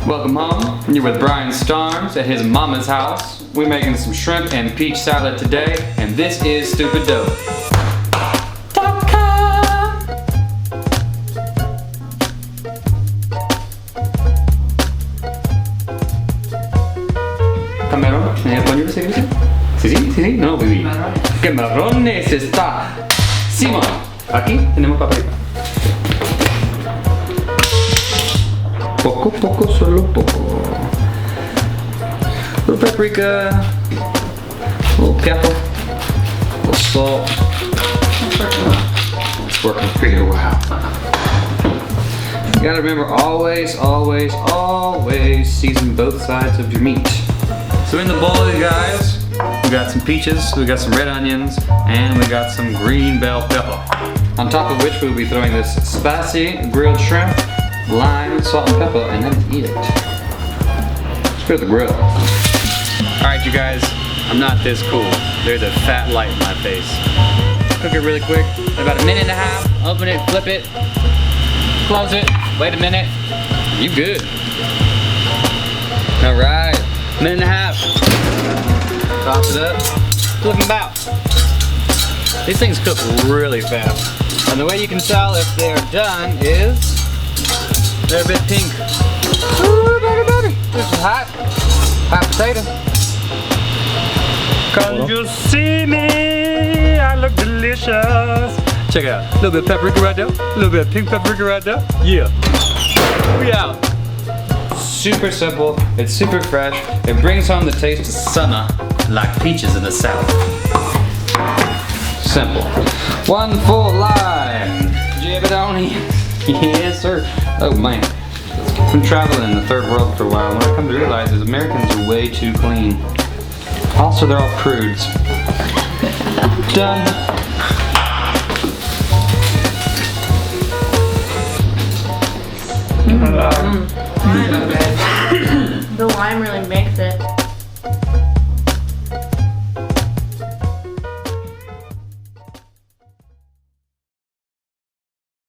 Welcome home. You're with Brian Starnes at his mama's house. We're making some shrimp and peach salad today, and this is Stupid Dope. Camarón, ¿en español se dice? Sí, no, baby. Camarones está. Simón, aquí tenemos paprika. Poco, solo poco. Little paprika, little pepper, little salt. It's working pretty well. You gotta remember, always season both sides of your meat. So in the bowl, you guys, we got some peaches, we got some red onions, and we got some green bell pepper. On top of which we'll be throwing this spicy grilled shrimp, lime, salt, and pepper, and then eat it. Let's put it on the grill. Alright, you guys, I'm not this cool. There's a fat light in my face. Cook it really quick, about a minute and a half. Open it, flip it, close it, wait a minute. You good. Alright, minute and a half. Toss it up, flip them about. These things cook really fast. And the way you can tell if they're done is they're a bit pink. Ooh, baby. This is hot. Hot potato. Can you see me? I look delicious. Check it out. A little bit of paprika right there. A little bit of pink paprika right there. Yeah. We out. Super simple. It's super fresh. It brings home the taste of summer like peaches in the south. Simple. One full lime. Jabadoni. Yes, sir. Oh man, I've been traveling in the third world for a while, and what I come to realize is Americans are way too clean. Also, they're all prudes. Done. The lime really made